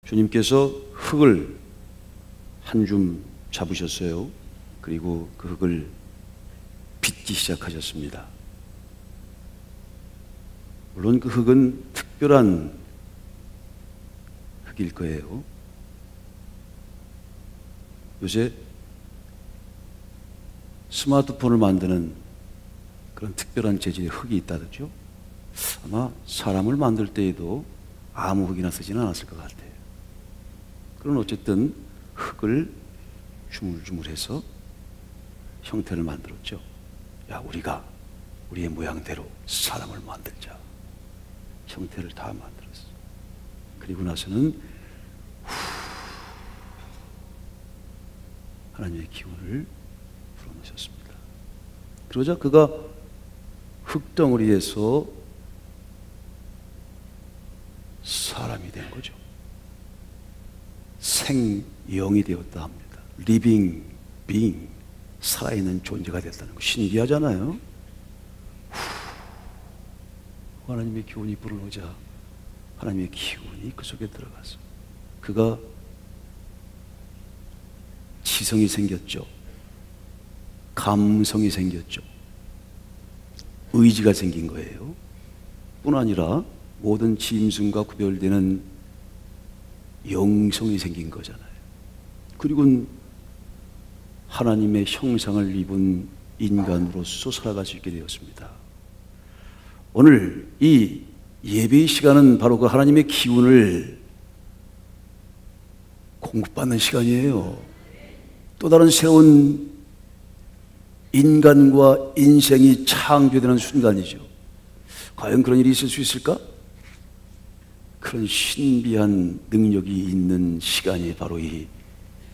주님께서 흙을 한 줌 잡으셨어요. 그리고 그 흙을 빚기 시작하셨습니다. 물론 그 흙은 특별한 흙일 거예요. 요새 스마트폰을 만드는 그런 특별한 재질의 흙이 있다죠. 아마 사람을 만들 때에도 아무 흙이나 쓰지는 않았을 것 같아요. 그런 어쨌든 흙을 주물주물해서 형태를 만들었죠. 야, 우리가 우리의 모양대로 사람을 만들자. 형태를 다 만들었어. 그리고 나서는 하나님의 기운을 불어넣으셨습니다. 그러자 그가 흙덩어리에서 사람이 된 거죠. 생영이 되었다 합니다. Living being, 살아있는 존재가 됐다는 거 신기하잖아요. 하나님의 기운이 불어오자 하나님의 기운이 그 속에 들어가서 그가 지성이 생겼죠. 감성이 생겼죠. 의지가 생긴 거예요. 뿐 아니라 모든 짐승과 구별되는 영성이 생긴 거잖아요. 그리고 하나님의 형상을 입은 인간으로서 살아갈 수 있게 되었습니다. 오늘 이 예배의 시간은 바로 그 하나님의 기운을 공급받는 시간이에요. 또 다른 새로운 인간과 인생이 창조되는 순간이죠. 과연 그런 일이 있을 수 있을까? 그런 신비한 능력이 있는 시간이 바로 이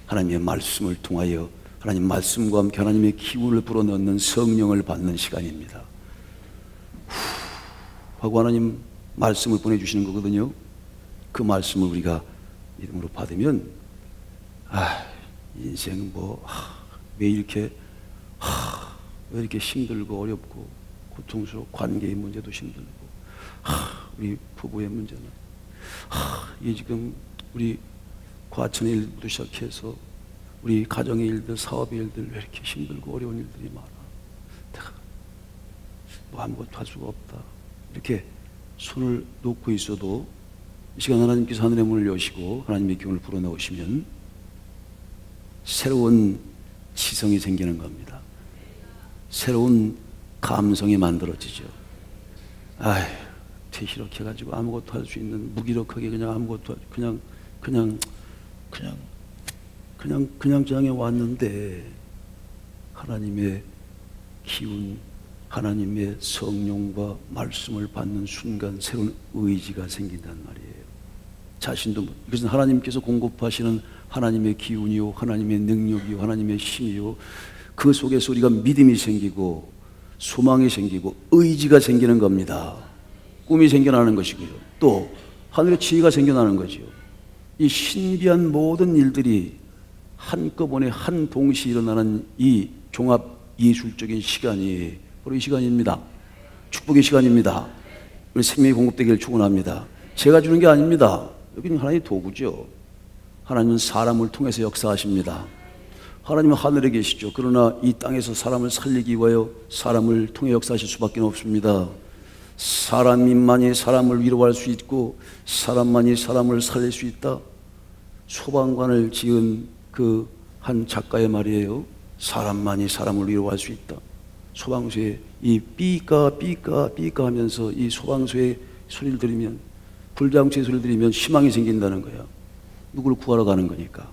하나님의 말씀을 통하여 하나님 말씀과 함께 하나님의 기운을 불어넣는 성령을 받는 시간입니다. 하고 하나님 말씀을 보내주시는 거거든요. 그 말씀을 우리가 믿음으로 받으면 인생 왜 이렇게 힘들고 어렵고 고통스럽고 관계의 문제도 힘들고 우리 부부의 문제는 이게 지금 우리 과천의 일부터 시작해서 우리 가정의 일들, 사업의 일들 왜 이렇게 힘들고 어려운 일들이 많아. 내가 아무것도 할 수가 없다. 이렇게 손을 놓고 있어도 이 시간 하나님께서 하늘의 문을 여시고 하나님의 기운을 불어넣으시면 새로운 지성이 생기는 겁니다. 새로운 감성이 만들어지죠. 이렇게 해가지고 아무것도 할 수 있는 무기력하게 그냥 아무것도 그냥 저장해 왔는데 하나님의 기운, 하나님의 성령과 말씀을 받는 순간 새로운 의지가 생긴단 말이에요. 자신도 이것은 하나님께서 공급하시는 하나님의 기운이요, 하나님의 능력이요, 하나님의 힘이요. 그 속에서 우리가 믿음이 생기고 소망이 생기고 의지가 생기는 겁니다. 꿈이 생겨나는 것이고요. 또 하늘의 지혜가 생겨나는 거죠. 이 신비한 모든 일들이 한꺼번에 한 동시에 일어나는 이 종합 예술적인 시간이 바로 이 시간입니다. 축복의 시간입니다. 우리 생명이 공급되기를 축원합니다. 제가 주는 게 아닙니다. 여기는 하나님의 도구죠. 하나님은 사람을 통해서 역사하십니다. 하나님은 하늘에 계시죠. 그러나 이 땅에서 사람을 살리기 위하여 사람을 통해 역사하실 수밖에 없습니다. 사람만이 사람을 위로할 수 있고 사람만이 사람을 살릴 수 있다. 소방관을 지은 그 한 작가의 말이에요. 사람만이 사람을 위로할 수 있다. 소방서에 이 삐까 하면서 이 소방서의 소리를 들으면, 불장치의 소리를 들으면 희망이 생긴다는 거야. 누구를 구하러 가는 거니까.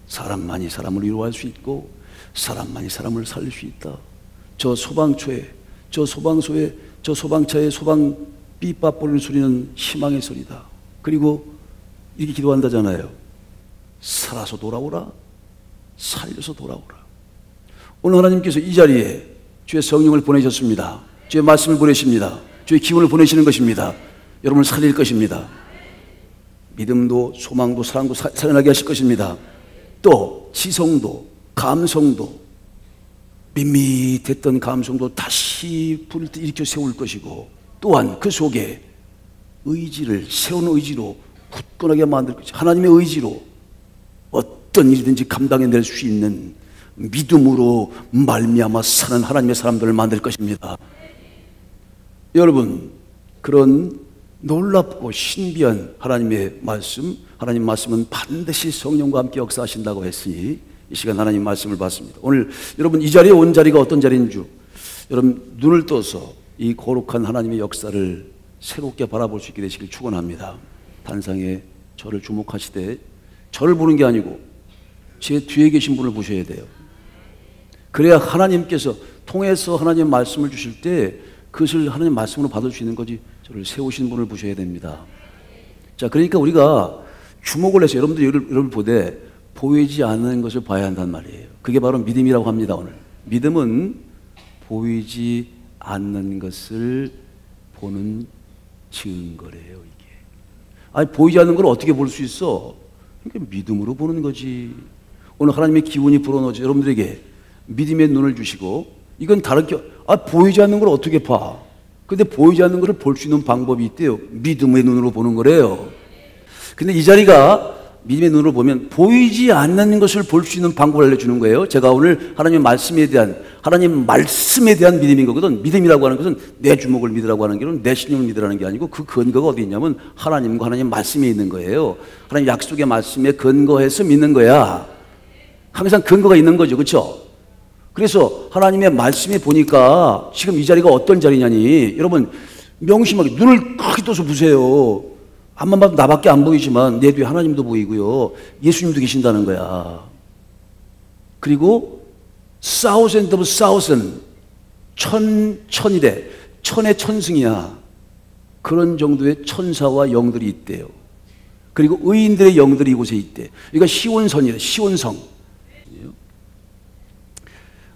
사람만이 사람을 위로할 수 있고 사람만이 사람을 살릴 수 있다. 저 소방초에, 저 소방소에, 저 소방차에 소방 삐빠 부르는 소리는 희망의 소리다. 그리고 이렇게 기도한다잖아요. 살아서 돌아오라, 살려서 돌아오라. 오늘 하나님께서 이 자리에 주의 성령을 보내셨습니다. 주의 말씀을 보내십니다. 주의 기운을 보내시는 것입니다. 여러분을 살릴 것입니다. 믿음도 소망도 사랑도 살아나게 하실 것입니다. 또 지성도 감성도 밋밋했던 감성도 다시 불을 일으켜 세울 것이고, 또한 그 속에 의지를 새로운 의지로 굳건하게 만들 것이 하나님의 의지로 어떤 일이든지 감당해낼 수 있는 믿음으로 말미암아 사는 하나님의 사람들을 만들 것입니다. 여러분, 그런 놀랍고 신비한 하나님의 말씀, 하나님 말씀은 반드시 성령과 함께 역사하신다고 했으니 이 시간 하나님 말씀을 받습니다. 오늘 여러분 이 자리에 온 자리가 어떤 자리인 줄 여러분 눈을 떠서 이 거룩한 하나님의 역사를 새롭게 바라볼 수 있게 되시길 축원합니다. 단상에 저를 주목하시되 저를 보는 게 아니고 제 뒤에 계신 분을 보셔야 돼요. 그래야 하나님께서 통해서 하나님 말씀을 주실 때 그것을 하나님 말씀으로 받을 수 있는 거지 저를 세우신 분을 보셔야 됩니다. 자, 그러니까 우리가 주목을 해서 여러분들 보되 보이지 않는 것을 봐야 한단 말이에요. 그게 바로 믿음이라고 합니다. 오늘 믿음은 보이지 않는 것을 보는 증거래요. 이게 아니 보이지 않는 걸 어떻게 볼 수 있어? 그러니까 믿음으로 보는 거지. 오늘 하나님의 기운이 불어넣어져 여러분들에게 믿음의 눈을 주시고 이건 다른 게 보이지 않는 걸 어떻게 봐? 근데 보이지 않는 것을 볼 수 있는 방법이 있대요. 믿음의 눈으로 보는 거래요. 근데 이 자리가 믿음의 눈으로 보면 보이지 않는 것을 볼 수 있는 방법을 알려주는 거예요. 제가 오늘 하나님의 말씀에 대한 믿음인 거거든. 믿음이라고 하는 것은 내 주먹을 믿으라고 하는 게 아니라 내 신념을 믿으라는 게 아니고 그 근거가 어디 있냐면 하나님과 하나님 말씀에 있는 거예요. 하나님 약속의 말씀에 근거해서 믿는 거야. 항상 근거가 있는 거죠. 그렇죠? 그래서 하나님의 말씀에 보니까 지금 이 자리가 어떤 자리냐니 여러분 명심하게 눈을 크게 떠서 보세요. 앞만 봐도 나밖에 안 보이지만 내 뒤에 하나님도 보이고요. 예수님도 계신다는 거야. 그리고 thousand of thousand 천이래. 천의 천승이야. 그런 정도의 천사와 영들이 있대요. 그리고 의인들의 영들이 이곳에 있대. 그러니까 시온선이래. 시온성.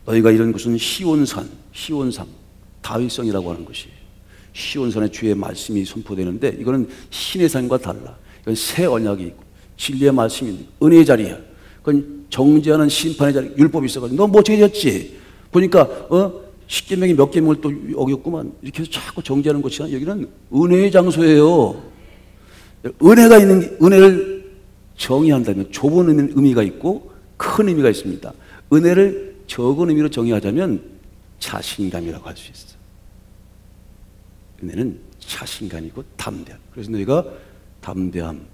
너희가 이런 것은 시온산, 시온상, 다윗성이라고 하는 것이에요. 시온산에 주의 말씀이 선포되는데 이거는 신의 산과 달라. 이건 새 언약이 있고 진리의 말씀이 있는 은혜의 자리야. 그건 정죄하는 심판의 자리. 율법이 있어가지고 너 뭐 죄졌지? 보니까 십계명이 몇 계명을 또 어겼구만. 이렇게 해서 자꾸 정죄하는 것이나 여기는 은혜의 장소예요. 은혜를 정의한다면 좁은 의미가 있고 큰 의미가 있습니다. 은혜를 적은 의미로 정의하자면 자신감이라고 할 수 있어. 은혜는 자신감이고 담대함. 그래서 너희가 담대함,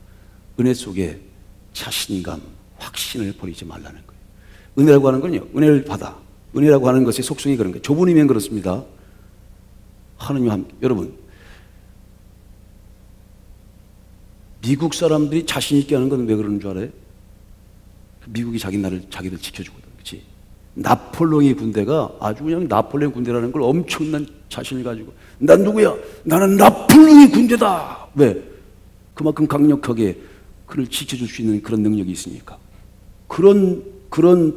은혜 속에 자신감, 확신을 버리지 말라는 거예요. 은혜라고 하는 건요, 은혜를 받아. 은혜라고 하는 것의 속성이 그런 거예요. 좁은 의미는 그렇습니다. 하느님과 함께. 여러분, 미국 사람들이 자신 있게 하는 건 왜 그러는 줄 알아요? 미국이 자기들 지켜주거든. 그렇지? 나폴레옹의 군대가 아주 그냥 나폴레옹 군대라는 걸 엄청난 자신을 가지고 난 누구야? 나는 나폴레옹의 군대다. 왜? 그만큼 강력하게 그를 지켜줄 수 있는 그런 능력이 있으니까. 그런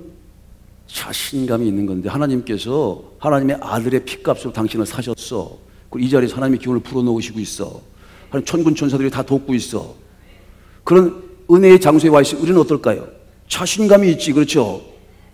자신감이 있는 건데 하나님께서 하나님의 아들의 피값으로 당신을 사셨어. 그리고 이 자리에서 하나님의 기운을 불어넣으시고 있어. 하나님 천군 천사들이 다 돕고 있어. 그런 은혜의 장소에 와 있으면 우리는 어떨까요? 자신감이 있지. 그렇죠?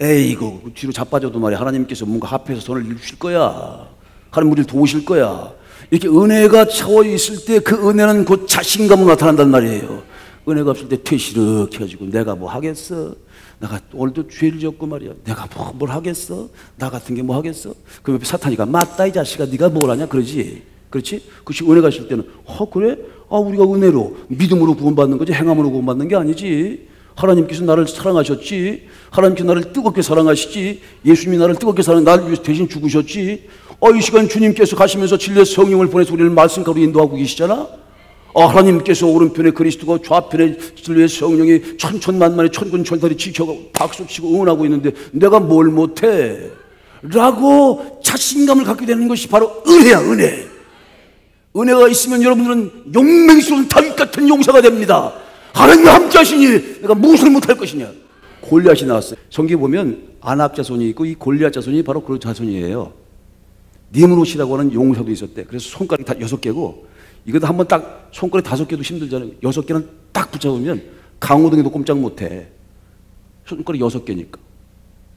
에이 이거 뒤로 자빠져도 말이야 하나님께서 뭔가 합해서 손을 이루실 거야. 하나님 우리를 도우실 거야. 이렇게 은혜가 차워 있을 때 그 은혜는 곧 자신감으로 나타난단 말이에요. 은혜가 없을 때 퇴시르게 해가지고 내가 뭐 하겠어? 내가 오늘도 죄를 지었고 말이야. 내가 뭘 하겠어? 나 같은 게 뭐 하겠어? 그 옆에 사탄이가 맞다 이 자식아 네가 뭘 하냐 그러지. 그렇지? 그것이 은혜가 있을 때는 그래? 우리가 은혜로 믿음으로 구원받는 거지 행함으로 구원받는 게 아니지. 하나님께서 나를 사랑하셨지. 하나님께서 나를 뜨겁게 사랑하시지. 예수님이 나를 뜨겁게 나를 위해서 대신 죽으셨지. 이 시간 주님께서 가시면서 진리의 성령을 보내서 우리를 말씀가로 인도하고 계시잖아. 하나님께서 오른편에 그리스도가 좌편에 진리의 성령이 천천만만의 천군천사들이 지켜가고 박수치고 응원하고 있는데 내가 뭘 못해? 라고 자신감을 갖게 되는 것이 바로 은혜야. 은혜. 은혜가 있으면 여러분들은 용맹스러운 다윗 같은 용사가 됩니다. 하나님이 함께 하시니 내가 무엇을 못할 것이냐. 골리앗이 나왔어요. 성경에 보면 아낙 자손이 있고 이 골리앗 자손이 바로 그 자손이에요. 니므롯이라고 하는 용사도 있었대. 그래서 손가락이 다 6개고 이것도 한번 딱 손가락 5개도 힘들잖아요. 6개는 딱 붙잡으면 강호동에도 꼼짝 못해. 손가락 6개니까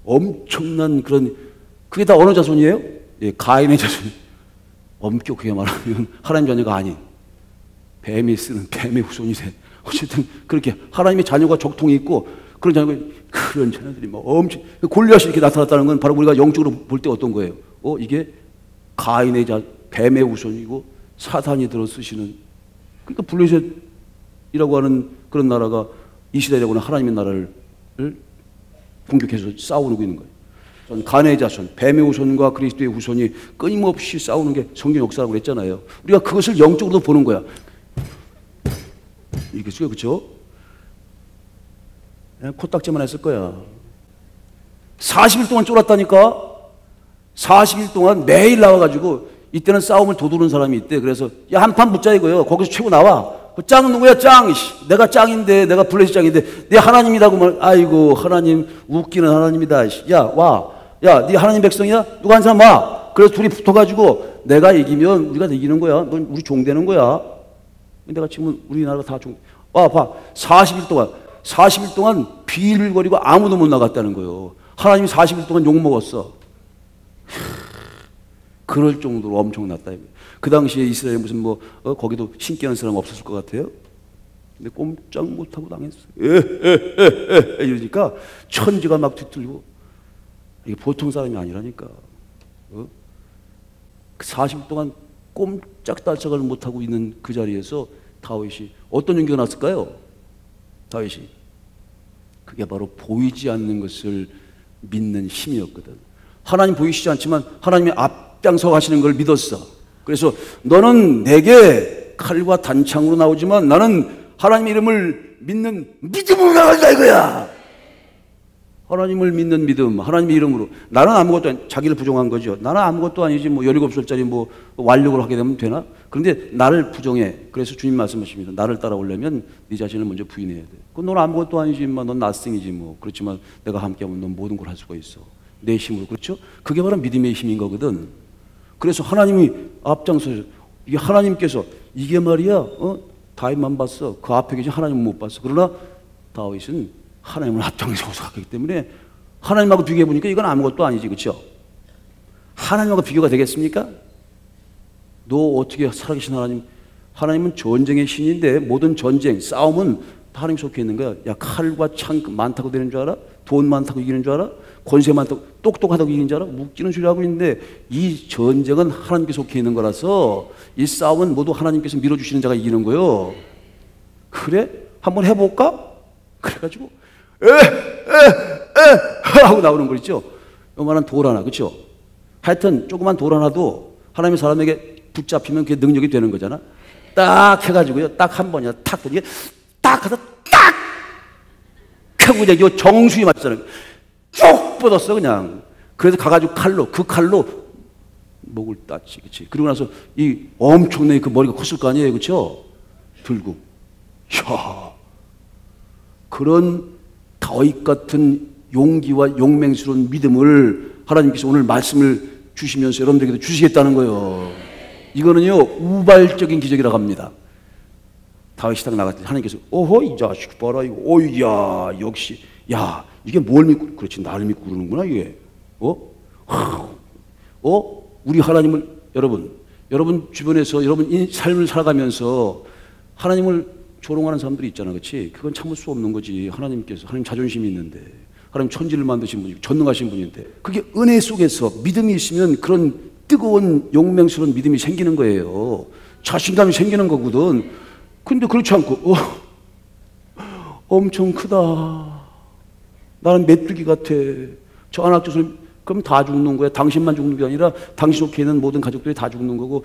엄청난 그런. 그게 다 어느 자손이에요? 가인의 자손. 엄격하게 말하면 하나님 자녀가 아닌 뱀이 쓰는 뱀의 후손이 돼. 어쨌든 그렇게 하나님의 자녀가 적통이 있고 그런 자녀가 그런 자녀들이 뭐 엄청 골리앗이 이렇게 나타났다는 건 바로 우리가 영적으로 볼 때 어떤 거예요? 이게 가인의 뱀의 후손이고 사탄이 들어 쓰시는 그러니까 블레셋이라고 하는 그런 나라가 이 시대라고 하는 하나님의 나라를 공격해서 싸우고 있는 거예요. 가네의 자손, 뱀의 후손과 그리스도의 후손이 끊임없이 싸우는 게 성경 역사라고 그랬잖아요. 우리가 그것을 영적으로도 보는 거야. 이겠어요, 그렇죠? 코딱지만 했을 거야. 40일 동안 쫄았다니까. 40일 동안 매일 나와가지고 이때는 싸움을 도두는 사람이 있대. 그래서 야, 한판 붙자 이거요. 거기서 최고 나와. 그 짱은 누구야? 짱. 내가 짱인데, 내가 블레셋 짱인데, 내 하나님이라고 말. 아이고, 하나님 웃기는 하나님이다. 야, 와. 야, 네 하나님 백성이야? 누가 한 사람 와. 그래서 둘이 붙어가지고 내가 이기면 우리가 이기는 거야. 넌 우리 종 되는 거야. 내가 지금 우리나라가 다 종. 와, 봐. 40일 동안 비일거리고 아무도 못 나갔다는 거예요. 하나님이 40일 동안 욕 먹었어. 그럴 정도로 엄청났다. 그 당시에 이스라엘에 무슨 거기도 신기한 사람 없었을 것 같아요. 근데 꼼짝 못하고 당했어. 이러니까 천지가 막 뒤틀리고 이게 보통 사람이 아니라니까. 40일 동안 꼼짝달싹을 못하고 있는 그 자리에서 다윗이 어떤 용기가 났을까요? 다윗이 그게 바로 보이지 않는 것을 믿는 힘이었거든. 하나님 보이시지 않지만 하나님의 앞장서 가시는 걸 믿었어. 그래서 너는 내게 칼과 단창으로 나오지만 나는 하나님의 이름을 믿는 믿음으로 나간다 이거야. 하나님을 믿는 믿음, 하나님의 이름으로. 나는 아무것도 아니, 자기를 부정한 거죠. 나는 아무것도 아니지, 17살짜리 완력을 하게 되면 되나? 그런데 나를 부정해. 그래서 주님 말씀하십니다. 나를 따라오려면 네 자신을 먼저 부인해야 돼. 넌 아무것도 아니지, 넌 nothing이지 그렇지만 내가 함께하면 넌 모든 걸 할 수가 있어. 내 힘으로. 그렇죠? 그게 바로 믿음의 힘인 거거든. 그래서 하나님이 앞장서서, 이게 하나님께서, 이게 말이야, 다윗만 봤어. 그 앞에 계신 하나님은 못 봤어. 그러나 다윗은 하나님을 앞장서서 갔기 때문에 하나님하고 비교해보니까 이건 아무것도 아니지. 그렇죠? 하나님하고 비교가 되겠습니까? 너 어떻게 살아계신 하나님은 전쟁의 신인데 모든 전쟁, 싸움은 하나님 속해 있는 거야. 야, 칼과 창 많다고 되는 줄 알아? 돈 많다고 이기는 줄 알아? 권세 많다고, 똑똑하다고 이기는 줄 알아? 웃기는 소리 하고 있는데 이 전쟁은 하나님께 속해 있는 거라서 이 싸움은 모두 하나님께서 밀어주시는 자가 이기는 거요. 그래? 한번 해볼까? 그래가지고 하고 나오는 거 있죠? 요만한 돌 하나, 그렇죠? 하여튼 조그만 돌 하나도 하나님의 사람에게 붙잡히면 그게 능력이 되는 거잖아. 딱 해가지고요, 딱 한 번이야, 탁 이게 딱 해서 딱 하고 이제 요 정수리 맞잖아요. 쭉 뻗었어 그냥. 그래서 가가지고 그 칼로 목을 땄지, 그렇지? 그리고 나서 이 엄청나게 그 머리가 컸을 거 아니에요, 그렇죠? 들고, 야, 그런 다윗 같은 용기와 용맹스러운 믿음을 하나님께서 오늘 말씀을 주시면서 여러분들에게도 주시겠다는 거예요. 이거는요, 우발적인 기적이라고 합니다. 다윗이 딱 나갔더니 하나님께서 오호 이 자식 봐라 이거 오야 역시 야 이게 뭘 믿고 그렇지 나를 믿고 그러는구나 이게 우리 하나님을 여러분 주변에서 여러분 삶을 살아가면서 하나님을 조롱하는 사람들이 있잖아, 그렇지? 그건 참을 수 없는 거지. 하나님 자존심이 있는데, 하나님 천지를 만드신 분이고 전능하신 분인데, 그게 은혜 속에서 믿음이 있으면 그런 뜨거운 용맹스러운 믿음이 생기는 거예요. 자신감이 생기는 거거든. 근데 그렇지 않고 엄청 크다. 나는 메뚜기 같아. 저 안악조선 그럼 다 죽는 거야. 당신만 죽는 게 아니라 당신 속에 있는 모든 가족들이 다 죽는 거고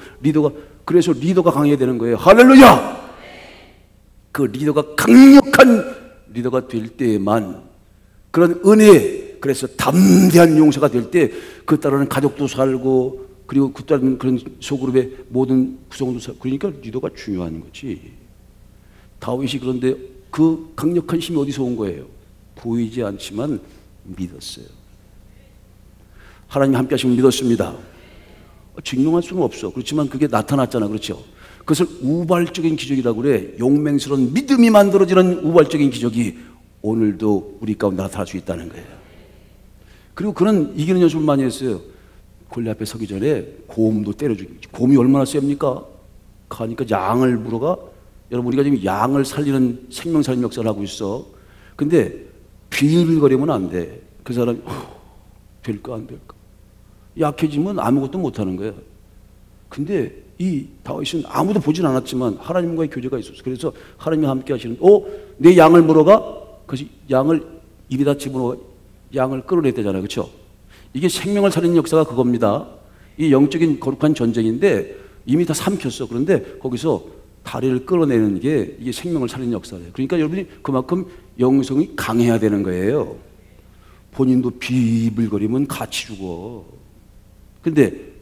그래서 리더가 강해야 되는 거예요. 할렐루야! 그 리더가 강력한 리더가 될 때에만 그런 은혜, 그래서 담대한 용사가 될 때 그 따르는 가족도 살고 그리고 그 따르는 그런 소그룹의 모든 구성원도 살고 그러니까 리더가 중요한 거지. 다윗이 그런데 그 강력한 힘이 어디서 온 거예요? 보이지 않지만 믿었어요. 하나님 함께 하시면 믿었습니다. 증명할 수는 없어. 그렇지만 그게 나타났잖아. 그렇죠? 그것을 우발적인 기적이라고 그래. 용맹스러운 믿음이 만들어지는 우발적인 기적이 오늘도 우리 가운데 나타날 수 있다는 거예요. 그리고 그는 이기는 연습을 많이 했어요. 골리앗 앞에 서기 전에 곰도 때려주기. 곰이 얼마나 셉니까? 가니까 양을 물어가 여러분, 우리가 지금 양을 살리는 생명 살리는 역사를 하고 있어. 근데 빌빌거리면 안 돼. 그 사람이 될까 안 될까? 약해지면 아무것도 못하는 거야. 근데 이 다윗은 아무도 보진 않았지만 하나님과의 교제가 있었어. 그래서 하나님이 함께 하시는, 내 양을 물어가? 그래서 양을 입에다 집어넣어 양을 끌어냈대잖아요. 그렇죠? 이게 생명을 살리는 역사가 그겁니다. 이 영적인 거룩한 전쟁인데 이미 다 삼켰어. 그런데 거기서 다리를 끌어내는 게 이게 생명을 살리는 역사예요. 그러니까 여러분이 그만큼 영성이 강해야 되는 거예요. 본인도 비빌거리면 같이 죽어. 근데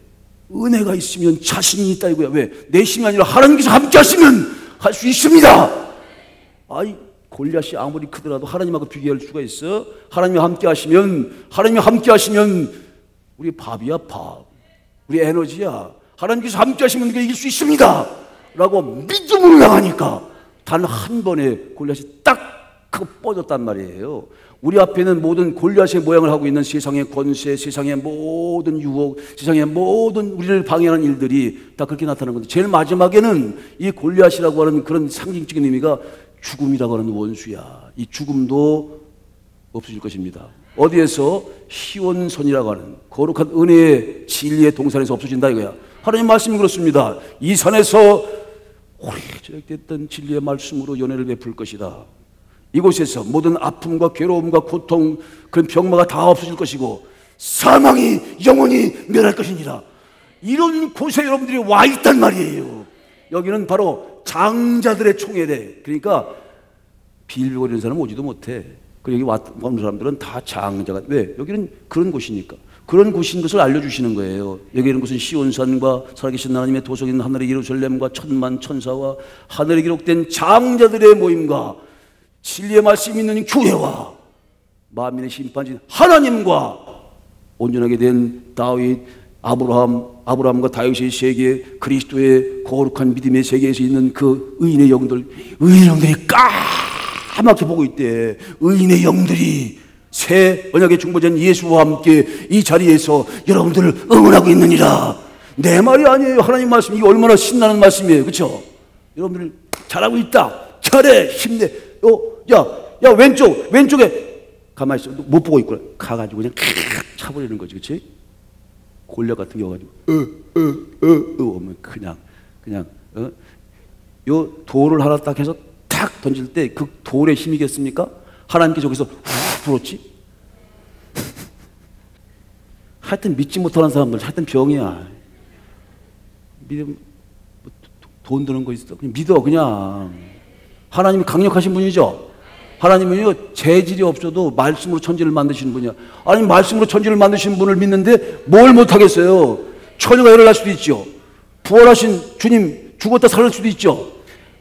은혜가 있으면 자신이 있다 이거야. 왜? 내 힘이 아니라 하나님께서 함께 하시면 할 수 있습니다. 아이, 골리앗이 아무리 크더라도 하나님하고 비교할 수가 있어? 하나님이 함께 하시면 우리 밥이야, 밥. 우리 에너지야. 하나님께서 함께 하시면 우리가 이길 수 있습니다 라고 믿음으로 나가니까 단 한 번에 골리앗이 딱 크고 뻗었단 말이에요. 우리 앞에는 모든 골리앗의 모양을 하고 있는 세상의 권세, 세상의 모든 유혹, 세상의 모든 우리를 방해하는 일들이 다 그렇게 나타나는 건데, 제일 마지막에는 이 골리앗이라고 하는 그런 상징적인 의미가 죽음이라고 하는 원수야. 이 죽음도 없어질 것입니다. 어디에서? 시온선이라고 하는 거룩한 은혜의 진리의 동산에서 없어진다 이거야. 하나님 말씀이 그렇습니다. 이 산에서 오래전에 됐던 진리의 말씀으로 연애를 베풀 것이다. 이곳에서 모든 아픔과 괴로움과 고통, 그런 병마가 다 없어질 것이고 사망이 영원히 멸할 것이니라. 이런 곳에 여러분들이 와 있단 말이에요. 여기는 바로 장자들의 총회래. 그러니까 빌빌거리는 사람은 오지도 못해. 그리고 여기 왔는 사람들은 다 장자가. 왜? 여기는 그런 곳이니까. 그런 곳인 것을 알려주시는 거예요. 여기 있는 곳은 시온산과 살아계신 하나님의 도성인 하늘의 예루살렘과 천만 천사와 하늘에 기록된 장자들의 모임과 진리의 말씀이 있는 교회와 만민의 심판진 하나님과 온전하게 된 다윗, 아브라함과 다윗의 세계, 그리스도의 거룩한 믿음의 세계에서 있는 그 의인의 영들이 까맣게 보고 있대. 의인의 영들이 새 언약의 중보자인 예수와 함께 이 자리에서 여러분들을 응원하고 있느니라. 내 말이 아니에요. 하나님 말씀. 이게 얼마나 신나는 말씀이에요. 그렇죠? 여러분들 잘하고 있다. 잘해. 힘내. 야, 왼쪽에 가만히 있어. 못 보고 있구나. 가가지고 그냥 차버리는 거지. 그치? 골리앗 같은 게 와가지고 오면 그냥 요 돌을 하나 딱 해서 탁 던질 때 그 돌의 힘이겠습니까? 하나님께 저기서 후 불었지? 하여튼 믿지 못하는 사람들 하여튼 병이야. 믿음, 돈 드는 거 있어. 그냥 믿어. 그냥 하나님이 강력하신 분이죠. 하나님은요, 재질이 없어도 말씀으로 천지를 만드시는 분이야. 아니, 말씀으로 천지를 만드시는 분을 믿는데 뭘 못하겠어요? 처녀가 애를 낳을 수도 있죠. 부활하신 주님 죽었다 살릴 수도 있죠.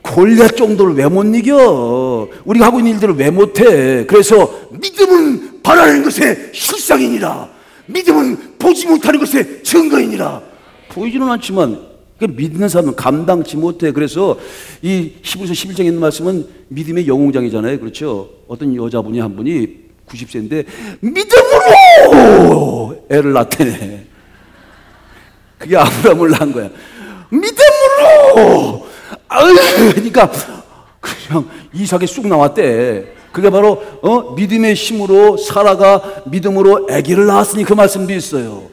골리앗 정도를 왜 못 이겨? 우리가 하고 있는 일들을 왜 못해? 그래서 믿음은 바라는 것의 실상이니라. 믿음은 보지 못하는 것의 증거이니라. 보이지는 않지만 믿는 사람은 감당치 못해. 그래서 이 히브리서 11장에 있는 말씀은 믿음의 영웅장이잖아요. 그렇죠? 어떤 여자분이 한 분이 90세인데 믿음으로 애를 낳대. 그게 아브라함을 낳은 거야. 믿음으로. 그러니까 그냥 이삭이 쑥 나왔대. 그게 바로 믿음의 힘으로 사라가 믿음으로 아기를 낳았으니 그 말씀도 있어요.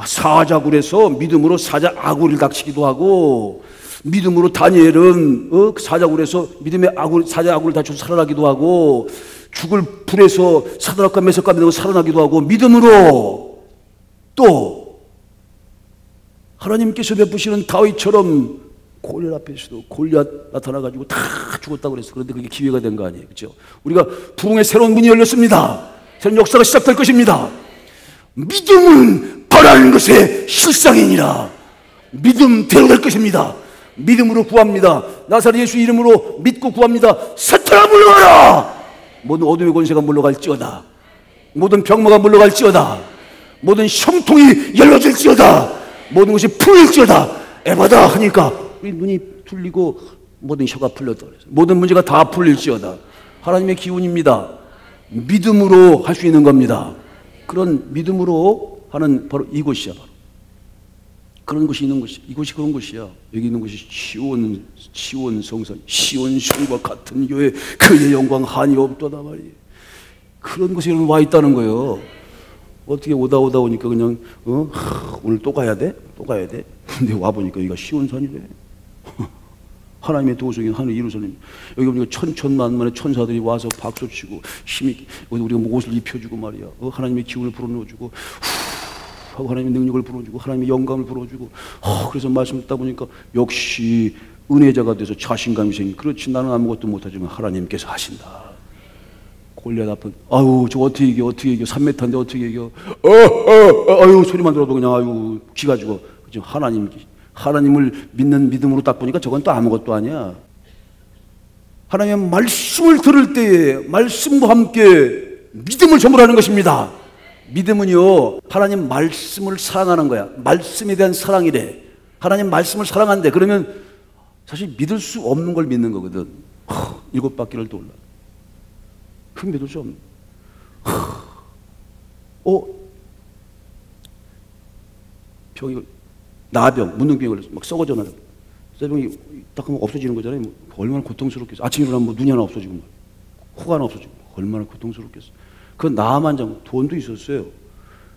사자굴에서 믿음으로 사자 아구를 닥치기도 하고, 믿음으로 다니엘은 사자굴에서 믿음의 사자 아구를 다쳐서 살아나기도 하고, 죽을 불에서 사드락과 메삭과 아벤노고 살아나기도 하고, 믿음으로 또 하나님께서 베푸시는 다윗처럼 골리앗 앞에서도 골리앗 나타나가지고 다 죽었다고 그랬어. 그런데 그게 기회가 된 거 아니에요. 그렇죠? 우리가 부흥의 새로운 문이 열렸습니다. 새로운 역사가 시작될 것입니다. 믿음은 바라는 것의 실상이니라. 믿음대로 될 것입니다. 믿음으로 구합니다. 나사렛 예수 이름으로 믿고 구합니다. 사탄아 물러가라. 모든 어둠의 권세가 물러갈지어다. 모든 병마가 물러갈지어다. 모든 형통이 열려질지어다. 모든 것이 풀릴지어다. 에바다 하니까 우리 눈이 풀리고 모든 혀가 풀렸다. 모든 문제가 다 풀릴지어다. 하나님의 기운입니다. 믿음으로 할 수 있는 겁니다. 그런 믿음으로 하는 바로 이곳이야. 바로. 그런 곳이 있는 곳이, 이곳이 그런 곳이야. 여기 있는 곳이 시온 성산, 시온 성과 같은 교회, 그의 영광 한이 없도다 말이에요. 그런 곳에 와 있다는 거예요. 어떻게 오다 오니까 그냥 오늘 또 가야 돼? 또 가야 돼? 근데 와보니까 여기가 시온산이래. 하나님의 도성인 하늘 예루살렘. 여기 보니까 천천만만의 천사들이 와서 박수치고 힘있게 우리가 옷을 입혀주고 말이야. 하나님의 기운을 불어넣어주고 하고 하나님의 능력을 불어주고 하나님의 영감을 불어주고. 그래서 말씀 듣다 보니까 역시 은혜자가 돼서 자신감이 생기. 그렇지, 나는 아무것도 못하지만 하나님께서 하신다. 골리앗 앞은 저 어떻게 이겨 3m인데 어떻게 이겨. 소리만 들어도 그냥 기가 죽어. 그죠? 하나님을 믿는 믿음으로 딱 보니까 저건 또 아무것도 아니야. 하나님의 말씀을 들을 때에 말씀과 함께 믿음을 전부하는 것입니다. 믿음은요, 하나님 말씀을 사랑하는 거야. 말씀에 대한 사랑이래. 하나님 말씀을 사랑한대. 그러면 사실 믿을 수 없는 걸 믿는 거거든. 7바퀴를 돌라. 그럼 믿을 수 없는. 병이 나병, 문둥병이 걸려서 막 썩어져 나요. 쇠병이 딱 하면 없어지는 거잖아요. 얼마나 고통스럽겠어. 아침에 일어나면 눈이 하나 없어지고, 코가 하나 없어지고, 얼마나 고통스럽겠어. 그건 나만 장 돈도 있었어요.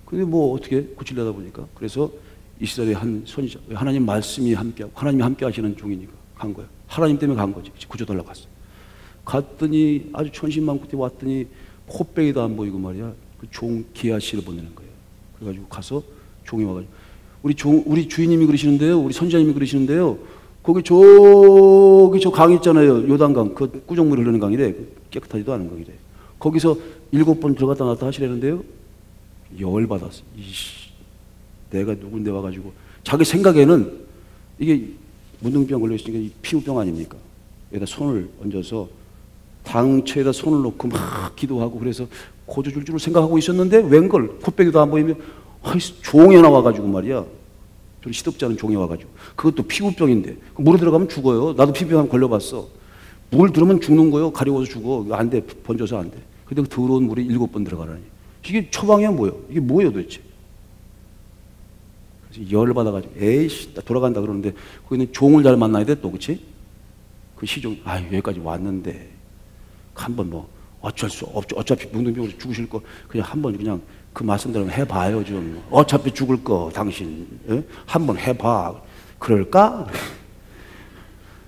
근데 어떻게 고치려다 보니까. 그래서 이스라엘의 한 선지자, 하나님 말씀이 함께하고, 하나님이 함께 하시는 종이니까 간 거야. 하나님 때문에 간 거지. 구조달라고 갔어. 갔더니 아주 천신만고때 왔더니 코빼기도 안 보이고 말이야. 그 종 기아씨를 보내는 거예요. 그래가지고 가서 종이 와가지고 우리 주인님이 그러시는데요. 우리 선지자님이 그러시는데요. 거기 저 강 있잖아요. 요단강. 그 꾸정물이 흐르는 강이래. 깨끗하지도 않은 강이래. 거기서 7번 들어갔다 나왔다 하시라는데요. 열받았어. 내가 누군데 와가지고. 자기 생각에는 이게 문둥병 걸려있으니까 피부병 아닙니까? 여기다 손을 얹어서 당처에다 손을 놓고 막 기도하고 그래서 고쳐줄 줄 생각하고 있었는데 웬걸 코빼기도 안 보이면 종이 하나 와가지고 말이야. 좀 시덥지 않은 종이 와가지고. 그것도 피부병인데. 물에 들어가면 죽어요. 나도 피부병 걸려봤어. 물 들으면 죽는 거예요. 가려워서 죽어. 안 돼. 번져서 안 돼. 근데 그 더러운 물이 7번 들어가라니. 이게 처방이야 뭐예요? 이게 뭐예요 도대체? 그래서 열받아가지고 에이씨 돌아간다 그러는데 거기는 종을 잘 만나야 돼 또. 그치? 그 시종 여기까지 왔는데 한번 어쩔 수 없죠. 어차피 문둥병으로 죽으실 거 그냥 한번 그냥 그 말씀대로 해봐요 좀. 어차피 죽을 거 당신 한번 해봐. 그럴까?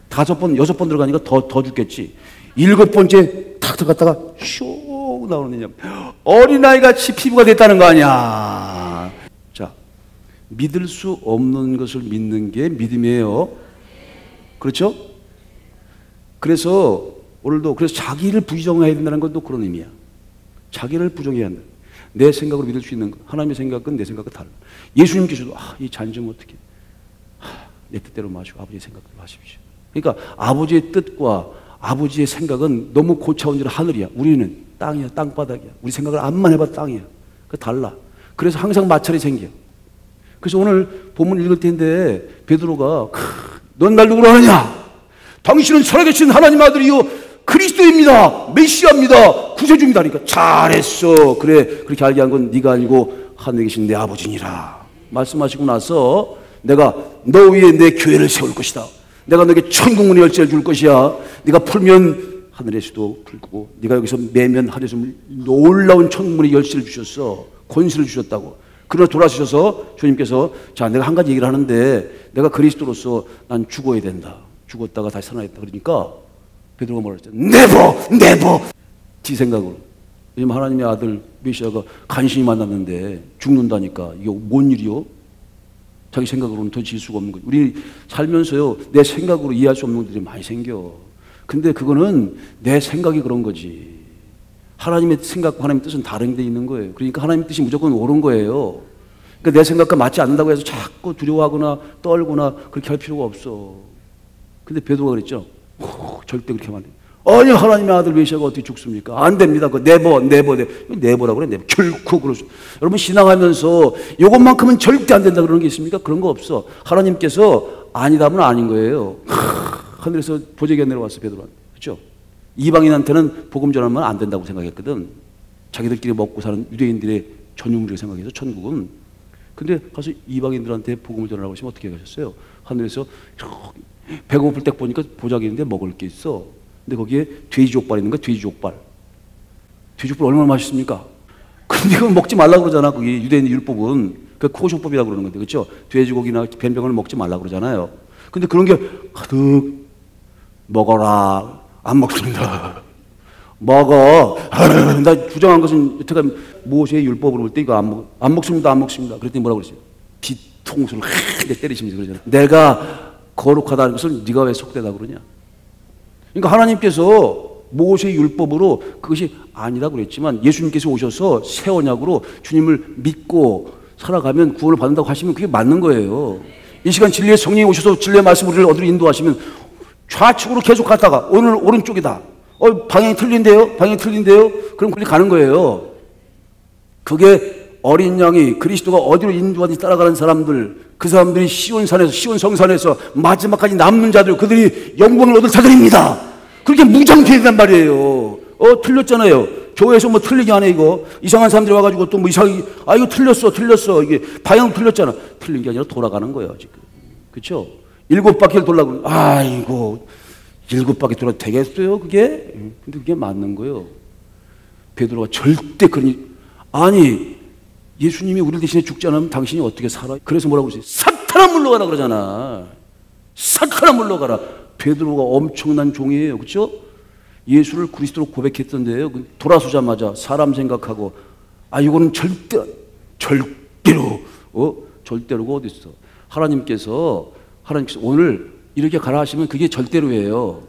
5번 6번 들어가니까 더 죽겠지. 7번째 탁 들어갔다가 쇼 나오느냐. 어린아이같이 피부가 됐다는 거 아니야. 자, 믿을 수 없는 것을 믿는 게 믿음이에요. 그렇죠? 그래서 오늘도 자기를 부정해야 된다는 것도 그런 의미야. 자기를 부정해야 한다. 내 생각으로 믿을 수 있는 것. 하나님의 생각은 내 생각과 달라. 예수님께서도 이 잔 좀 어떻게 내 뜻대로 마시고 아버지의 생각대로 하십시오. 그러니까 아버지의 뜻과 아버지의 생각은 너무 고차원적 하늘이야. 우리는 땅이야. 땅바닥이야. 우리 생각을 암만 해봐도 땅이야. 그 달라. 그래서 항상 마찰이 생겨. 그래서 오늘 본문 읽을 텐데 베드로가 넌 날 누구로 하느냐? 당신은 살아계신 하나님 아들이요 그리스도입니다. 메시아입니다. 구세주입니다. 그러니까 잘했어. 그래 그렇게 알게 한 건 네가 아니고 하늘에 계신 내 아버지니라. 말씀하시고 나서 내가 너 위에 내 교회를 세울 것이다. 내가 너에게 천국문의 열쇠를 줄 것이야. 네가 풀면 하늘에서도 풀고 네가 여기서 매면 하늘에서 놀라운 천국문의 열쇠를 주셨어. 권세를 주셨다고. 그러나 돌아서셔서 주님께서 자 내가 한 가지 얘기를 하는데 내가 그리스도로서 난 죽어야 된다. 죽었다가 다시 살아났다. 그러니까 베드로가 뭐라 했죠? 네버 지 생각으로. 요즘 하나님의 아들 메시아가 간신히 만났는데 죽는다니까. 이게 뭔 일이요? 자기 생각으로는 더 질 수가 없는 거예요. 우리 살면서요 내 생각으로 이해할 수 없는 것들이 많이 생겨. 근데 그거는 내 생각이 그런 거지. 하나님의 생각과 하나님의 뜻은 다른 데 있는 거예요. 그러니까 하나님의 뜻이 무조건 옳은 거예요. 그러니까 내 생각과 맞지 않는다고 해서 자꾸 두려워하거나 떨거나 그렇게 할 필요가 없어. 근데 베드로가 그랬죠. 절대 그렇게 하면 안 돼. 아니 하나님의 아들 메시아가 어떻게 죽습니까? 안 됩니다. 그 네버라고 그래. 네버. 결코 그럴 수. 여러분 신앙하면서 이것만큼은 절대 안 된다 그러는 게 있습니까? 그런 거 없어. 하나님께서 아니다면 아닌 거예요. 하늘에서 보자기가 내려왔어 베드로한테. 그렇죠? 이방인한테는 복음 전하면 안 된다고 생각했거든. 자기들끼리 먹고 사는 유대인들의 전유물이라고 생각해서 천국은. 근데 가서 이방인들한테 복음을 전하라고 하시면 어떻게 하셨어요? 하늘에서 배고플 때 보니까 보자기 있는데 먹을 게 있어. 근데 거기에 돼지족발 있는 거야. 돼지족발 얼마나 맛있습니까? 근데 그건 먹지 말라고 그러잖아. 그게 유대인 율법은 그 코쇼법이라고 그러는 건데, 그렇죠? 돼지고기나 변병을 먹지 말라고 그러잖아요. 근데 그런 게 가득 먹어라. 안 먹습니다. 먹어. 나 주장한 것은 여태까지 모세의 율법으로 볼 때 이거 안 먹습니다. 그랬더니 뭐라고 그랬어요? 뒤통수를 때리시면서 그러잖아요. 내가 거룩하다는 것을 네가 왜 속되다 그러냐? 그러니까 하나님께서 모세의 율법으로 그것이 아니라고 그랬지만 예수님께서 오셔서 새 언약으로 주님을 믿고 살아가면 구원을 받는다고 하시면 그게 맞는 거예요. 이 시간 진리의 성령이 오셔서 진리의 말씀 우리를 어디로 인도하시면 좌측으로 계속 갔다가 오늘 오른쪽이다. 방향이 틀린데요? 그럼 거기 가는 거예요. 그게 어린 양이 그리스도가 어디로 인도하든지 따라가는 사람들, 그 사람들이 시온 성산에서 마지막까지 남는 자들, 그들이 영광을 얻을 자들입니다. 그렇게 무장해야 된단 말이에요. 틀렸잖아요. 교회에서 뭐 틀리기 안 해, 이거. 이상한 사람들이 와가지고 또 뭐 이상하게, 이거 틀렸어. 이게 방향 틀렸잖아. 틀린 게 아니라 돌아가는 거예요, 지금. 그쵸? 7바퀴를 돌라고. 아이고, 7바퀴 돌아도 되겠어요, 그게? 근데 그게 맞는 거예요. 베드로가 절대 아니, 예수님이 우리 대신에 죽지 않으면 당신이 어떻게 살아? 그래서 뭐라고 그러지? 사탄아 물러가라 그러잖아. 사탄아 물러가라. 베드로가 엄청난 종이에요. 그렇죠? 예수를 그리스도로 고백했던데요. 돌아서자마자 사람 생각하고 이거는 절대로 절대로가 어디 있어? 하나님께서 오늘 이렇게 가라 하시면 그게 절대로예요.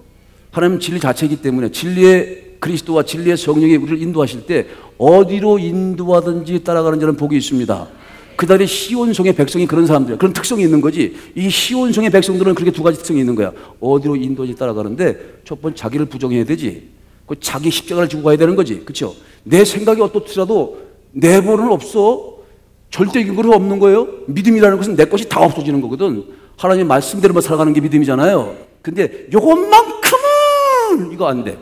하나님은 진리 자체이기 때문에 진리의 그리스도와 진리의 성령이 우리를 인도하실 때 어디로 인도하든지 따라가는 자는 복이 있습니다. 그달의 시온성의 백성이 그런 사람들, 그런 특성이 있는 거지. 이 시온성의 백성들은 그렇게 두 가지 특성이 있는 거야. 어디로 인도하든지 따라가는데 첫 번째 자기를 부정해야 되지. 그 자기 십자가를 지고 가야 되는 거지. 그렇죠? 내 생각이 어떻더라도 내 벌은 없어. 절대적인 것은 없는 거예요. 믿음이라는 것은 내 것이 다 없어지는 거거든. 하나님의 말씀대로만 살아가는 게 믿음이잖아요. 근데 요것만큼은 이거 안 돼.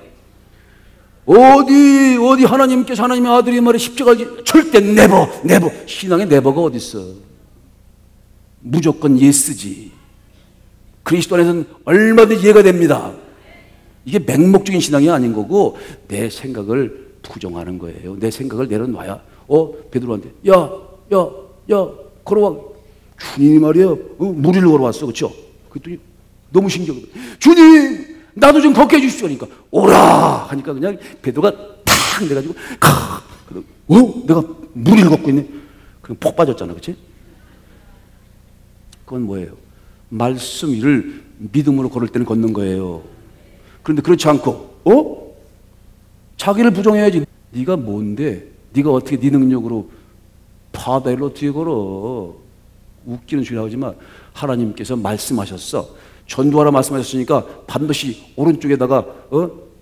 어디 하나님께서 하나님의 아들이 말해 십자가 절대 네버 신앙의 네버가 어디 있어? 무조건 예스지. 그리스도 안에서는 얼마든지 이해가 됩니다. 이게 맹목적인 신앙이 아닌 거고 내 생각을 부정하는 거예요. 내 생각을 내려놔야. 베드로한테 야 걸어와. 주님이 말이에요. 무리를 걸어왔어. 그렇죠? 그랬더니 너무 신기하거든. 주님 나도 좀 걷게 해주십시오. 그러니까 오라 하니까 그냥 베드로가 탁 내가지고 내가 무리를 걷고 있네. 그럼 폭 빠졌잖아. 그렇지? 그건 뭐예요? 말씀 위를 믿음으로 걸을 때는 걷는 거예요. 그런데 그렇지 않고 자기를 부정해야지. 네가 뭔데? 네가 어떻게 네 능력으로 바다를 어떻게 걸어? 웃기는 소리 하지만 하나님께서 말씀하셨어. 전도하라 말씀하셨으니까 반드시 오른쪽에다가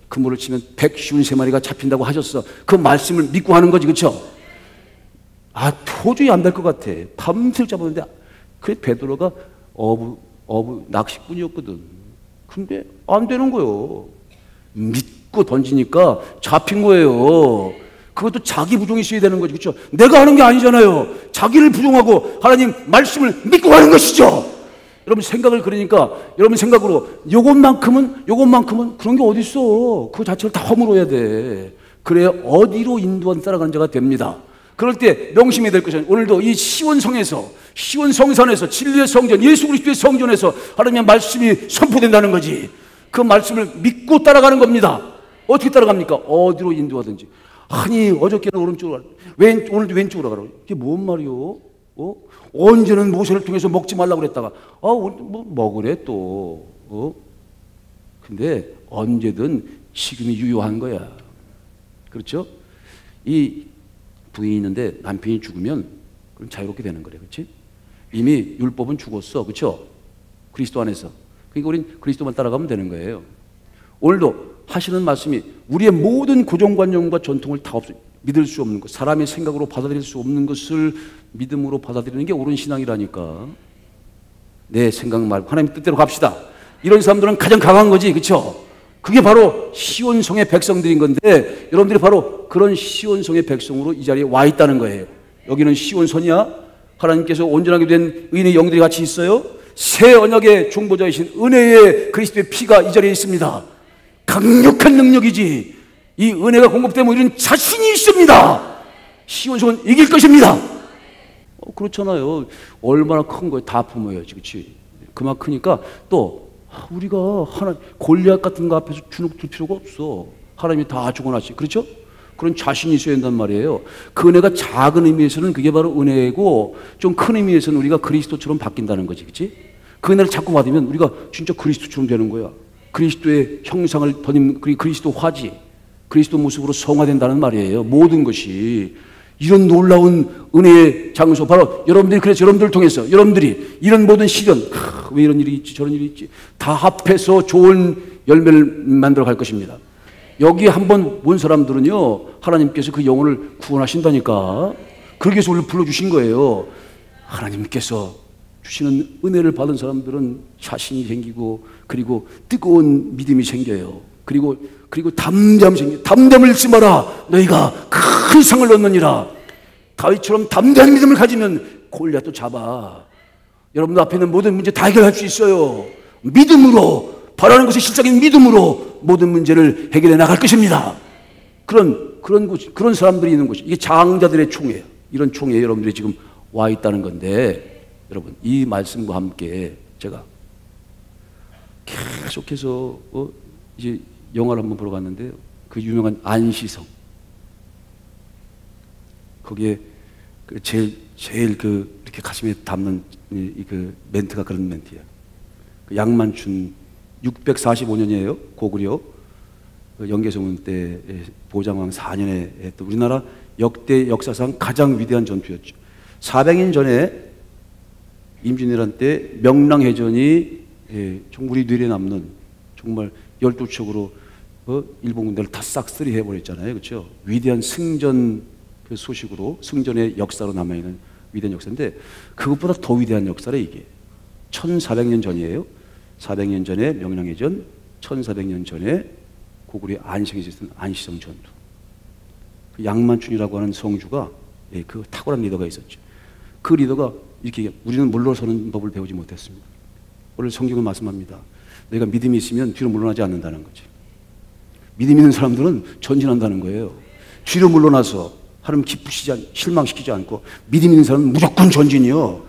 그물을 치면 153마리가 잡힌다고 하셨어. 그 말씀을 믿고 하는 거지. 그렇죠? 도저히 안 될 것 같아. 밤새 잡았는데 그래 베드로가 어부 낚시꾼이었거든. 근데 안 되는 거예요. 믿고 던지니까 잡힌 거예요. 그것도 자기 부정이 있어야 되는 거지. 그렇죠? 내가 하는 게 아니잖아요. 자기를 부정하고 하나님 말씀을 믿고 하는 것이죠. 여러분 생각을 그러니까 여러분 생각으로 요것만큼은 그런 게 어디 있어? 그 자체를 다 허물어야 돼. 그래야 어디로 인도한 따라가는 자가 됩니다. 그럴 때 명심해야 될 것은 오늘도 이 시온성에서 시온성산에서 진리의 성전 예수 그리스도의 성전에서 하나님의 말씀이 선포된다는 거지. 그 말씀을 믿고 따라가는 겁니다. 어떻게 따라갑니까? 어디로 인도하든지. 아니 어저께는 오른쪽으로 오늘도 왼쪽으로 가라고. 이게 뭔 말이요? 언제는 모세를 통해서 먹지 말라고 그랬다가 뭐 먹으래 또. 근데 언제든 지금이 유효한 거야. 그렇죠? 이 부인이 있는데 남편이 죽으면 그럼 자유롭게 되는 거래. 그렇지? 이미 율법은 죽었어. 그렇죠? 그리스도 안에서. 그러니까 우린 그리스도만 따라가면 되는 거예요. 오늘도 하시는 말씀이 우리의 모든 고정관념과 전통을 다 믿을 수 없는 것, 사람의 생각으로 받아들일 수 없는 것을 믿음으로 받아들이는 게 옳은 신앙이라니까. 내 생각 말고 하나님 뜻대로 갑시다. 이런 사람들은 가장 강한 거지. 그렇죠? 그게 바로 시온성의 백성들인 건데 여러분들이 바로 그런 시온성의 백성으로 이 자리에 와 있다는 거예요. 여기는 시온선이야. 하나님께서 온전하게 된 의인의 영들이 같이 있어요. 새 언약의 중보자이신 은혜의 그리스도의 피가 이 자리에 있습니다. 강력한 능력이지. 이 은혜가 공급되면 우리는 자신이 있습니다. 시온성은 이길 것입니다. 그렇잖아요. 얼마나 큰 거예요. 다 품어야지, 그렇지? 그만 크니까 또 우리가 골리앗 같은 거 앞에서 주눅 들 필요가 없어. 하나님이 다 죽어놨지, 그렇죠? 그런 자신이 있어야 된단 말이에요. 그 은혜가 작은 의미에서는 그게 바로 은혜고, 좀 큰 의미에서는 우리가 그리스도처럼 바뀐다는 거지, 그렇지? 그 은혜를 자꾸 받으면 우리가 진짜 그리스도처럼 되는 거야. 그리스도의 형상을 덧입는 그리스도 화지, 그리스도 모습으로 성화된다는 말이에요. 모든 것이. 이런 놀라운 은혜의 장소, 바로 여러분들이, 그래서 여러분들을 통해서 여러분들이 이런 모든 시련, 왜 이런 일이 있지, 저런 일이 있지, 다 합해서 좋은 열매를 만들어 갈 것입니다. 여기 한번 온 사람들은요, 하나님께서 그 영혼을 구원하신다니까. 그러기 위해서 우리를 불러주신 거예요. 하나님께서 주시는 은혜를 받은 사람들은 자신이 생기고, 그리고 뜨거운 믿음이 생겨요. 그리고 담대함이 생겨요. 담대함을 잃지 마라. 너희가 큰 상을 얻느니라. 다윗처럼 담대한 믿음을 가지면 골리앗도 잡아. 여러분들 앞에 있는 모든 문제 다 해결할 수 있어요. 믿음으로, 바라는 것의 실적인 믿음으로 모든 문제를 해결해 나갈 것입니다. 그런 사람들이 있는 곳이, 이게 장자들의 총회예요. 이런 총회에 여러분들이 지금 와 있다는 건데, 여러분 이 말씀과 함께 제가 계속해서 이제 영화를 한번 보러 갔는데요. 그 유명한 안시성, 거기에 제일 이렇게 가슴에 담는 그 멘트가 그런 멘트야. 그 양만춘 645년이에요. 고구려 영계성운 때 보장왕 4년에 또 우리나라 역대 역사상 가장 위대한 전투였죠. 400년 전에 임진왜란 때 명랑해전이 우리 뇌리에 남는 정말 12척으로 일본 군대를 다 싹쓸이 해버렸잖아요. 그렇죠? 위대한 승전 그 소식으로, 승전의 역사로 남아있는 위대한 역사인데, 그것보다 더 위대한 역사래 이게. 1400년 전이에요. 400년 전에 명랑해전, 1400년 전에 고구려 안시성에서 있었던 안시성 전투. 그 양만춘이라고 하는 성주가 그 탁월한 리더가 있었죠. 그 리더가 이렇게, 우리는 물러서는 법을 배우지 못했습니다. 오늘 성경은 말씀합니다. 너희가 믿음이 있으면 뒤로 물러나지 않는다는 거지. 믿음 있는 사람들은 전진한다는 거예요. 뒤로 물러나서 하나님 실망시키지 않고, 믿음 있는 사람은 무조건 전진이요.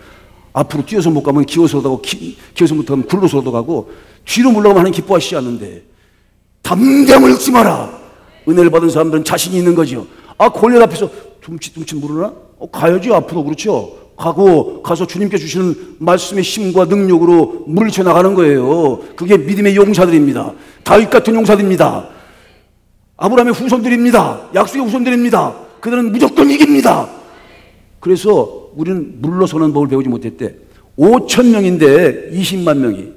앞으로 뛰어서 못 가면 기어서도 가고, 기어서 못 가면 굴러서도 가고, 뒤로 물러가면 하나님 기뻐하시지 않는데, 담대함을 잃지 마라. 은혜를 받은 사람들은 자신이 있는 거죠. 골리앗 앞에서 둠칫둠칫 물러나? 가야지 앞으로. 그렇죠? 가서 주님께 주시는 말씀의 힘과 능력으로 물리쳐 나가는 거예요. 그게 믿음의 용사들입니다. 다윗 같은 용사들입니다. 아브라함의 후손들입니다. 약속의 후손들입니다. 그들은 무조건 이깁니다. 그래서 우리는 물러서는 법을 배우지 못했대. 5,000명인데 20만 명이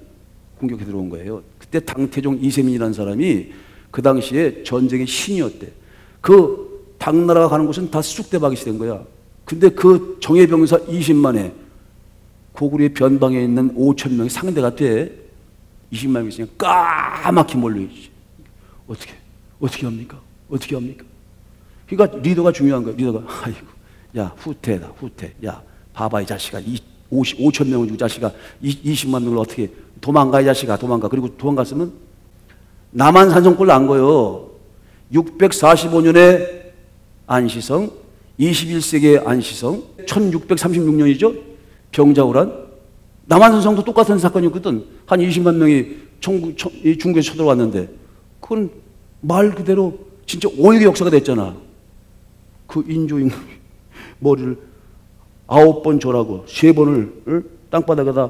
공격해 들어온 거예요. 그때 당태종 이세민이라는 사람이 그 당시에 전쟁의 신이었대. 그 당나라가 가는 곳은 다 쑥대박이 된 거야. 근데 그 정예병사 20만에 고구려의 변방에 있는 5,000명이 상대가 돼. 20만 명이 그냥 까맣게 몰려있지. 어떻게 합니까? 어떻게 합니까? 그러니까 리더가 중요한 거야. 리더가, 아이고, 야, 후퇴다, 후퇴. 야, 봐봐, 이 자식아. 5,000명을 주고 자식아, 20만 명을 어떻게, 도망가, 이 자식아, 도망가. 그리고 도망갔으면 남한산성골 난 거예요. 645년에 안시성, 21세기의 안시성, 1636년이죠? 병자호란. 남한산성도 똑같은 사건이었거든. 한 20만 명이 중국에서 쳐들어왔는데, 그건 말 그대로 진짜 오역의 역사가 됐잖아. 그 인조인 머리를 9번 절하고 3번을 땅바닥에다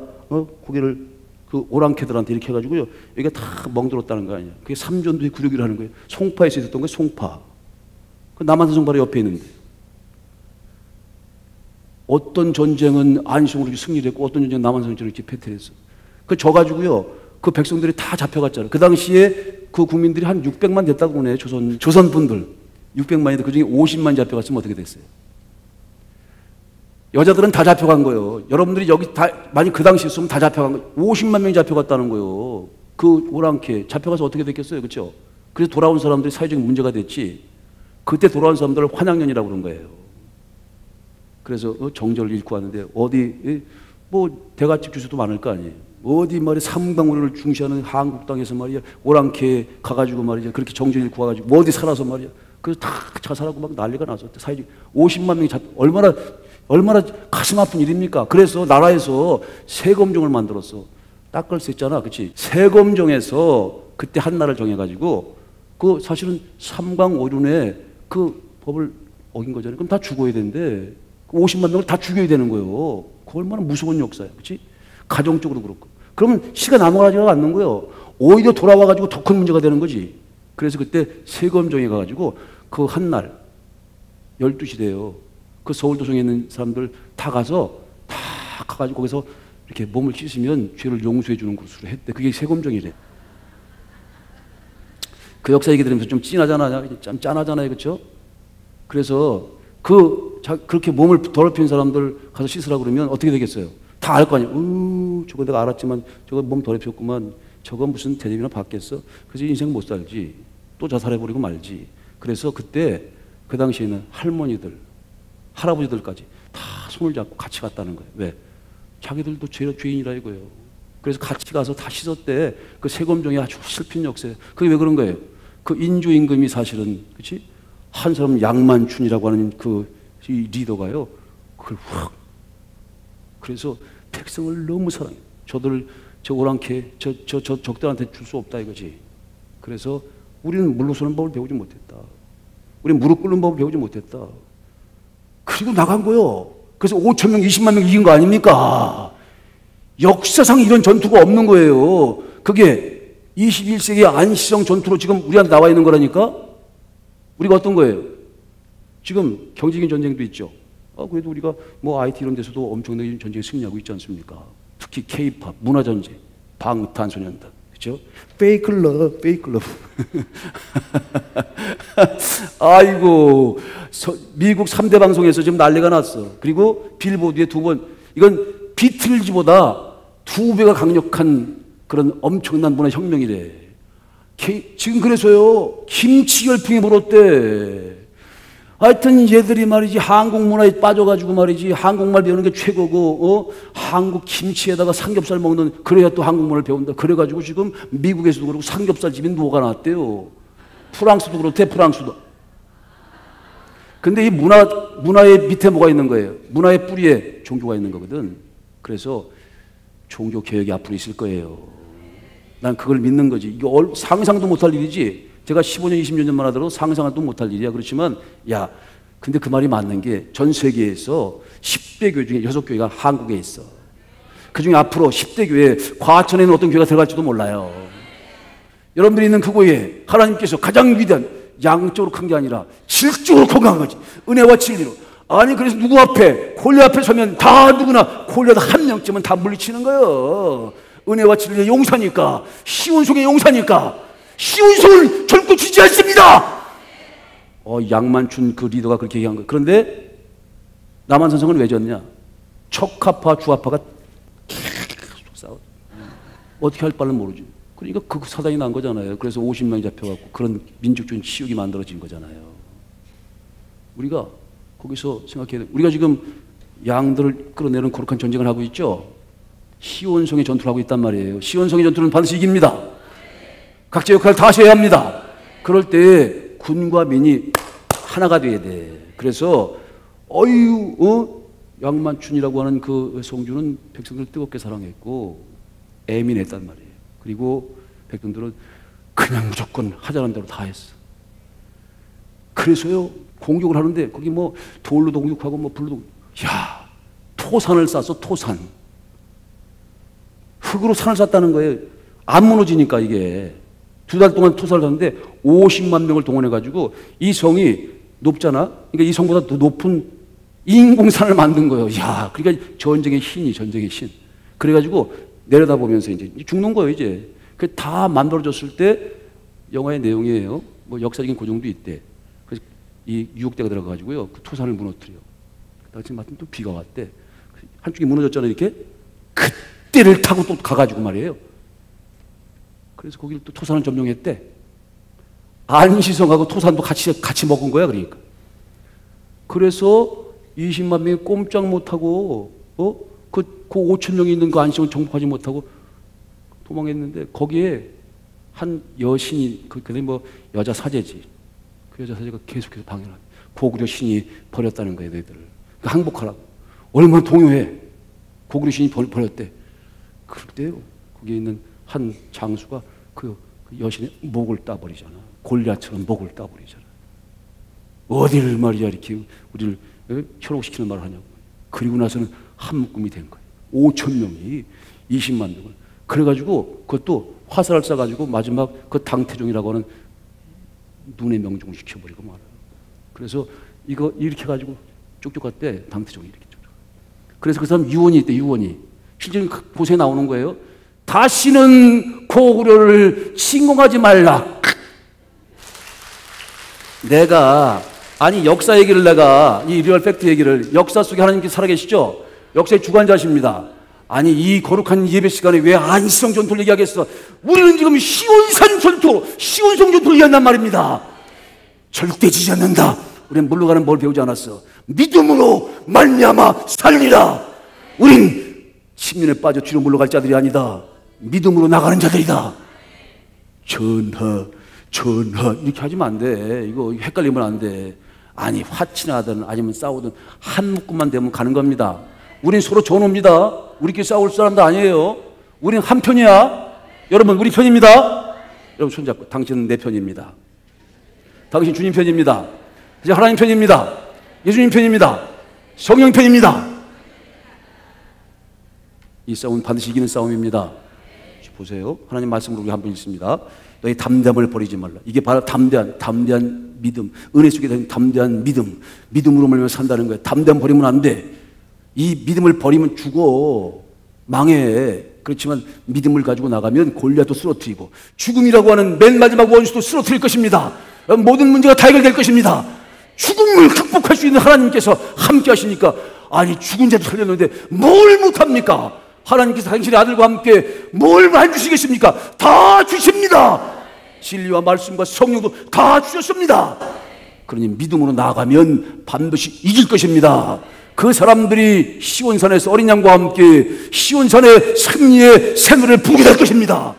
고개를 그 오랑캐들한테 이렇게 해가지고요, 여기가 다 멍들었다는 거 아니야. 그게 3전도의 구력이라는 거예요. 송파에서 있었던 거예요. 송파. 그 남한산성 바로 옆에 있는데, 어떤 전쟁은 안시성으로 승리를 했고 어떤 전쟁은 남한산성으로 이렇게 패퇴를 했어. 그 져가지고요, 그 백성들이 다 잡혀갔잖아요. 그 당시에 그 국민들이 한 600만 됐다고 그러네. 조선 분들 600만인데 그 중에 50만 잡혀갔으면 어떻게 됐어요? 여자들은 다 잡혀간 거예요. 여러분들이 여기 다 만약 그 당시에 있으면 다 잡혀간 거예요. 50만 명이 잡혀갔다는 거예요. 그 오랑캐 잡혀가서 어떻게 됐겠어요? 그렇죠? 그래서 돌아온 사람들이 사회적인 문제가 됐지. 그때 돌아온 사람들을 환양년이라고 그런 거예요. 그래서 정절을 읽고 왔는데 어디 뭐 대가집 교수도 많을 거 아니에요. 어디 말이야 삼강오륜을 중시하는 한국 땅에서 말이야 오랑캐 가가지고 말이야 그렇게 정절 읽고 와가지고 뭐 어디 살아서 말이야 그래서 다 자살하고 막 난리가 났었대. 사회적 50만 명이 얼마나 가슴 아픈 일입니까? 그래서 나라에서 세검종을 만들었어. 닦을 수 있잖아, 그렇지? 세검종에서 그때 한 날을 정해가지고 그 사실은 삼강오륜의 그 법을 어긴 거잖아요. 그럼 다 죽어야 되는데 50만 명을 다 죽여야 되는 거예요. 그 얼마나 무서운 역사야, 그렇지? 가정적으로 그렇고. 그러면 시가 넘어가지가 않는 거예요. 오히려 돌아와가지고 더 큰 문제가 되는 거지. 그래서 그때 세검정에 가가지고 그 한 날 12시 돼요. 그 서울도성에 있는 사람들 다 가서 다 가가지고 거기서 이렇게 몸을 씻으면 죄를 용서해 주는 곳으로 했대. 그게 세검정이래. 그 역사 얘기 들으면서 좀 짠하잖아요. 좀 짠하잖아요. 그렇죠? 그래서 그렇게 몸을 더럽힌 사람들 가서 씻으라고 그러면 어떻게 되겠어요? 다 알 거 아니에요. 저거 내가 알았지만 저거 몸 더럽혔구만. 저건 무슨 대접이나 받겠어? 그래서 인생 못 살지. 또 자살해버리고 말지. 그래서 그때 그 당시에는 할머니들, 할아버지들까지 다 손을 잡고 같이 갔다는 거예요. 왜? 자기들도 죄인이라 이거예요. 그래서 같이 가서 다 씻었대. 그 세검정이 아주 슬픈 역사예요. 그게 왜 그런 거예요? 그 인조임금이 사실은, 그치? 한 사람 양만춘이라고 하는 그 리더가요. 그걸 확. 그래서 백성을 너무 사랑해요. 저 오랑캐, 저 적들한테 줄 수 없다 이거지. 그래서 우리는 물로 서는 법을 배우지 못했다. 우리는 무릎 꿇는 법을 배우지 못했다. 그리고 나간 거요. 그래서 5천 명, 20만 명 이긴 거 아닙니까? 역사상 이런 전투가 없는 거예요. 그게 21세기 안시성 전투로 지금 우리한테 나와 있는 거라니까? 우리가 어떤 거예요? 지금 경제적인 전쟁도 있죠. 그래도 우리가 뭐 IT 이런 데서도 엄청나게 전쟁에 승리하고 있지 않습니까? 특히 K-팝, 문화전쟁, 방탄소년단. 그죠? 페이크 러브. 아이고, 미국 3대 방송에서 지금 난리가 났어. 그리고 빌보드에 2번, 이건 비틀즈보다 2배가 강력한 그런 엄청난 문화혁명이래. 지금 그래서요, 김치 열풍이 불었대. 하여튼 얘들이 말이지 한국 문화에 빠져가지고 말이지 한국말 배우는 게 최고고 한국 김치에다가 삼겹살 먹는 그래야 또 한국문화를 배운다. 그래가지고 지금 미국에서도 그렇고 삼겹살집이 누가 나왔대요. 프랑스도 그렇대. 프랑스도. 근데 이 문화의 밑에 뭐가 있는 거예요? 문화의 뿌리에 종교가 있는 거거든. 그래서 종교 개혁이 앞으로 있을 거예요. 난 그걸 믿는 거지. 이거 상상도 못할 일이지. 제가 15년, 20년 전만 하더라도 상상도 못할 일이야. 그렇지만, 야, 근데 그 말이 맞는 게 전 세계에서 10대 교회 중에 6교회가 한국에 있어. 그 중에 앞으로 10대 교회에 과천에는 어떤 교회가 들어갈지도 몰라요. 여러분들이 있는 그곳에 하나님께서 가장 위대한 양적으로 큰 게 아니라 질적으로 건강한 거지. 은혜와 진리로. 아니, 그래서 누구 앞에, 골리앗 앞에 서면 다 누구나 골리앗 한 명쯤은 다 물리치는 거예요. 은혜와 진리의 용사니까, 시온송의 용사니까. 시온송을 결코 지지 않습니다. 양만춘 그 리더가 그렇게 얘기한 거예요. 그런데 남한산성은 왜 졌냐? 척하파 주하파가 계속 싸워. 어떻게 할 바를 모르지. 그러니까 그 사단이 난 거잖아요. 그래서 50명이 잡혀갖고 그런 민족적인 치욕이 만들어진 거잖아요. 우리가 거기서 생각해야 돼. 우리가 지금 양들을 끌어내는 거룩한 전쟁을 하고 있죠. 시온성의 전투를 하고 있단 말이에요. 시온성의 전투는 반드시 이깁니다. 각자 역할을 다 하셔야 합니다. 그럴 때 군과 민이 하나가 돼야 돼. 그래서 양만춘이라고 하는 그 성주는 백성들을 뜨겁게 사랑했고 애민했단 말이에요. 그리고 백성들은 그냥 무조건 하자는 대로 다 했어. 그래서요 공격을 하는데 거기 뭐 돌로도 공격하고 뭐 불로도 토산을 쌌어. 토산. 흙으로 산을 쌌다는 거예요. 안 무너지니까 이게. 2달 동안 토사를 하는데 50만 명을 동원해가지고 이 성이 높잖아. 그러니까 이 성보다 더 높은 인공산을 만든 거예요. 그러니까 전쟁의 신. 그래가지고 내려다보면서 이제 죽는 거예요, 이제. 그 다 만들어졌을 때 영화의 내용이에요. 뭐 역사적인 고정도 있대. 그래서 이 유혹대가 들어가가지고요. 그 토산을 무너뜨려. 그다음에 마침 또 비가 왔대. 한쪽이 무너졌잖아요, 이렇게. 그때를 타고 또 가가지고 말이에요. 그래서 거기를 또 토산을 점령했대. 안시성하고 토산도 같이 먹은 거야, 그러니까. 그래서 20만 명이 꼼짝 못하고 그 5천 명이 있는 그 안식을 정복하지 못하고 도망했는데 거기에 한 여신이 그게 뭐 여자 사제지. 그 여자 사제가 계속해서 방해를 하고 고구려 신이 버렸다는 거예요, 너희들을. 그러니까 항복하라고. 얼마나 동요해. 고구려 신이 버렸대. 그때요. 거기에 있는 한 장수가 그 여신의 목을 따버리잖아. 골리앗처럼 목을 따버리잖아. 어디를 말이야 이렇게 우리를 현혹시키는 말을 하냐고. 그리고 나서는 한 묶음이 된 거예요. 5천 명이 20만 명을. 그래가지고 그것도 화살을 쏴가지고 마지막 그 당태종이라고 하는 눈의 명중을 시켜버리고 말아요. 그래서 이거 이렇게 해가지고 쭉쭉 갔대. 당태종이 이렇게 쭉쭉. 그래서 그 사람 유언이 있대. 유언이 실제로 고세에 나오는 거예요. 다시는 고구려를 침공하지 말라. 내가 아니 역사 얘기를 내가 이 리얼 팩트 얘기를 역사 속에 하나님께서 살아계시죠? 역사의 주관자십니다. 아니 이 거룩한 예배 시간에 왜 안시성 전투를 얘기하겠어? 우리는 지금 시온산 전투, 시온성 전투를 얘기한단 말입니다. 절대 지지 않는다. 우리는 물러가는 법을 배우지 않았어. 믿음으로 말미암아 살리라. 우린 10년에 빠져 뒤로 물러갈 자들이 아니다. 믿음으로 나가는 자들이다. 전하 이렇게 하시면 안 돼. 이거 헷갈리면 안 돼. 아니 화친하든 아니면 싸우든 한 묶음만 되면 가는 겁니다. 우린 서로 전호입니다. 우리끼리 싸울 사람도 아니에요. 우린 한 편이야. 여러분 우리 편입니다. 여러분 손잡고 당신은 내 편입니다. 당신 주님 편입니다. 이제 하나님 편입니다. 예수님 편입니다. 성령 편입니다. 이 싸움은 반드시 이기는 싸움입니다. 보세요. 하나님 말씀으로 우리 한번 읽습니다. 너희 담대함을 버리지 말라. 이게 바로 담대한 믿음. 은혜 속에 든 담대한 믿음. 믿음으로 말미암아 산다는 거예요. 담대함 버리면 안 돼. 이 믿음을 버리면 죽어. 망해. 그렇지만 믿음을 가지고 나가면 골리앗도 쓰러뜨리고 죽음이라고 하는 맨 마지막 원수도 쓰러뜨릴 것입니다. 모든 문제가 다 해결될 것입니다. 죽음을 극복할 수 있는 하나님께서 함께 하시니까 아니 죽은 자도 살렸는데 뭘 못합니까? 하나님께서 당신의 아들과 함께 뭘 해주시겠습니까? 다 주십니다. 진리와 말씀과 성령도 다 주셨습니다. 그러니 믿음으로 나아가면 반드시 이길 것입니다. 그 사람들이 시온산에서 어린 양과 함께 시온산의 승리의 새노래를 부르게 될 것입니다.